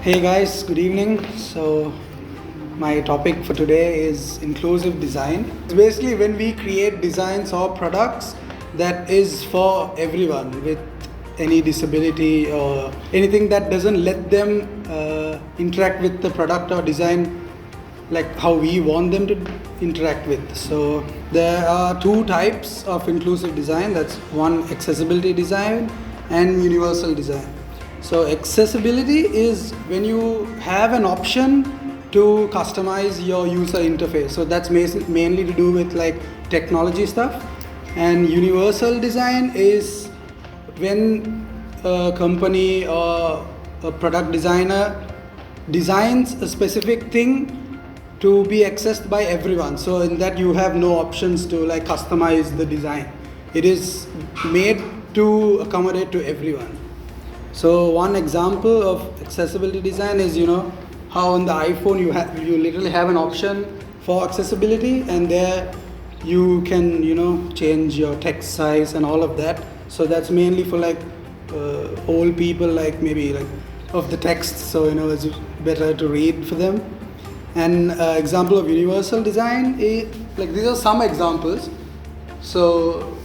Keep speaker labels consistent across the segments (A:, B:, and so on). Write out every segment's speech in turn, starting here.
A: Hey guys, good evening. So, my topic for today is inclusive design. It's basically when we create designs or products that is for everyone with any disability or anything that doesn't let them interact with the product or design like how we want them to interact with. So, there are two types of inclusive design. That's one, accessibility design and universal design. So accessibility is when you have an option to customize your user interface. So that's mainly to do with like technology stuff. And universal design is when a company or a product designer designs a specific thing to be accessed by everyone. So in that you have no options to like customize the design. It is made to accommodate to everyone. So one example of accessibility design is how on the iPhone you literally have an option for accessibility, and there you can change your text size and all of that. So that's mainly for like old people, like maybe like of the text, so it's better to read for them. And example of universal design is like these are some examples. So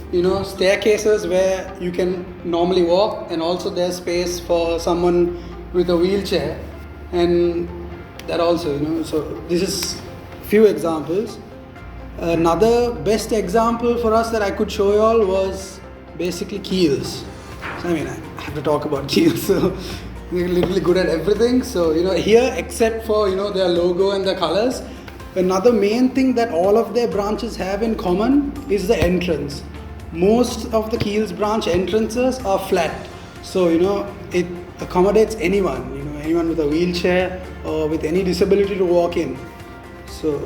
A: staircases where you can normally walk, and also there's space for someone with a wheelchair, and that also so this is few examples. Another best example for us that I could show you all was basically keels. So, I have to talk about keels, so they're literally good at everything. So here, except for their logo and the colors, another main thing that all of their branches have in common is the entrance. Most of the Keel's branch entrances are flat, so it accommodates anyone, anyone with a wheelchair or with any disability to walk in. So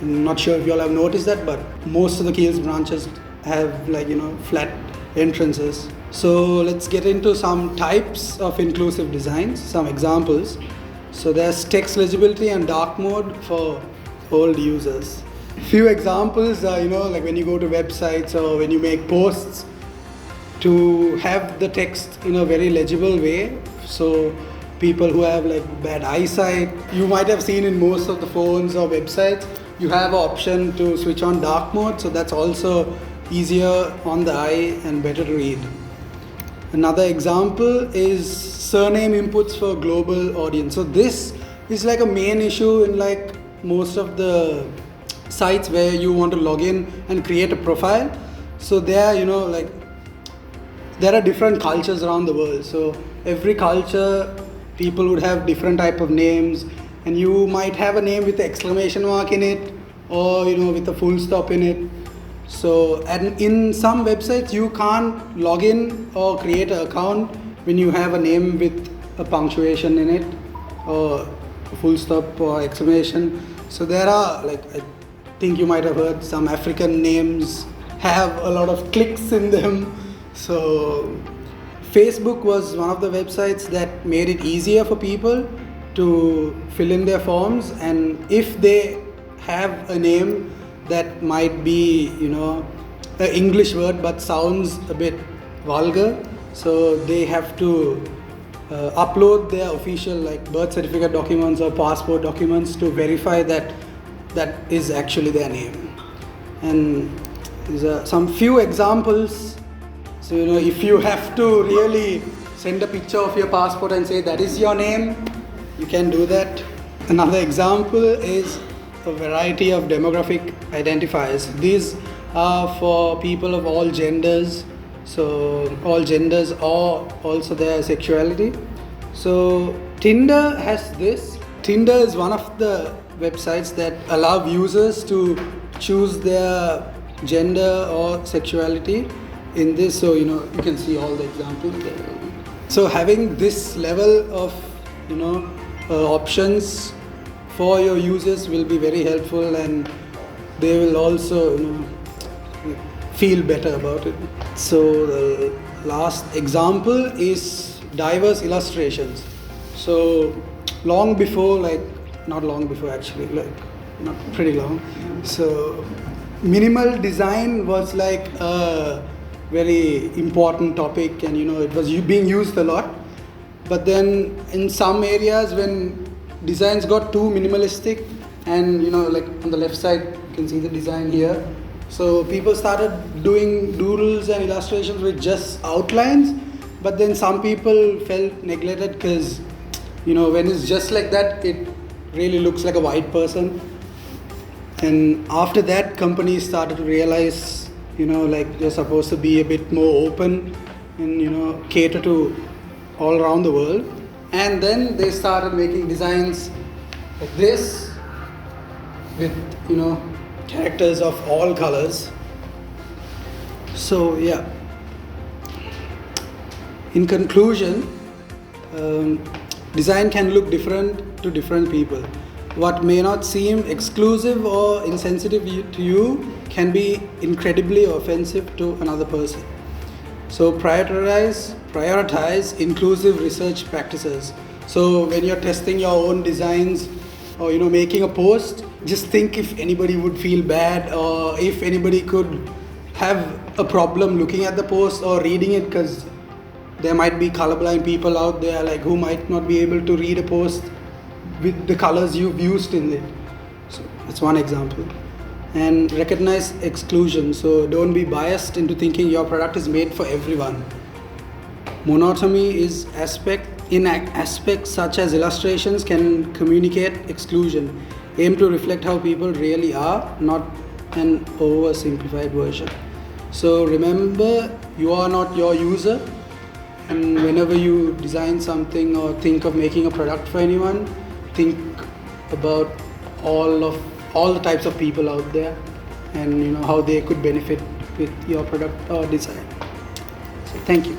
A: I'm not sure if you all have noticed that, but most of the Keel's branches have like flat entrances. So let's get into some types of inclusive designs, some examples. So there's text legibility and dark mode for old users. Few examples are like when you go to websites or when you make posts, to have the text in a very legible way. So people who have like bad eyesight, you might have seen in most of the phones or websites, you have an option to switch on dark mode, so that's also easier on the eye and better to read. Another example is surname inputs for global audience. So this is like a main issue in like most of the sites where you want to log in and create a profile. So there there are different cultures around the world, so every culture people would have different type of names, and you might have a name with an exclamation mark in it, or with a full stop in it. So and in some websites you can't log in or create an account when you have a name with a punctuation in it, or a full stop or exclamation. So there are like, I think you might have heard some African names have a lot of clicks in them. So Facebook was one of the websites that made it easier for people to fill in their forms, and if they have a name that might be an English word but sounds a bit vulgar, so they have to upload their official like birth certificate documents or passport documents to verify that is actually their name. And these are some few examples. So if you have to really send a picture of your passport and say that is your name, you can do that. Another example is a variety of demographic identifiers. These are for people of all genders, so all genders or also their sexuality. So Tinder has this. Tinder is one of the websites that allow users to choose their gender or sexuality in this. So you can see all the examples there. So having this level of options for your users will be very helpful, and they will also feel better about it. So the last example is diverse illustrations. So long before, like not long before actually, like not pretty long. So minimal design was like a very important topic, and it was being used a lot. But then in some areas when designs got too minimalistic, and like on the left side you can see the design here, so people started doing doodles and illustrations with just outlines. But then some people felt neglected because when it's just like that, it really looks like a white person. And after that, companies started to realize like they're supposed to be a bit more open and cater to all around the world. And then they started making designs like this with characters of all colors. So yeah, in conclusion, design can look different to different people. What may not seem exclusive or insensitive to you can be incredibly offensive to another person. So prioritize inclusive research practices. So when you're testing your own designs or making a post, just think if anybody would feel bad, or if anybody could have a problem looking at the post or reading it, because there might be colorblind people out there like who might not be able to read a post with the colors you've used in it. So that's one example. And recognize exclusion. So don't be biased into thinking your product is made for everyone. Monotony is aspects such as illustrations can communicate exclusion. Aim to reflect how people really are, not an oversimplified version. So remember, you are not your user, and whenever you design something or think of making a product for anyone, think about all the types of people out there, and how they could benefit with your product or design. So thank you.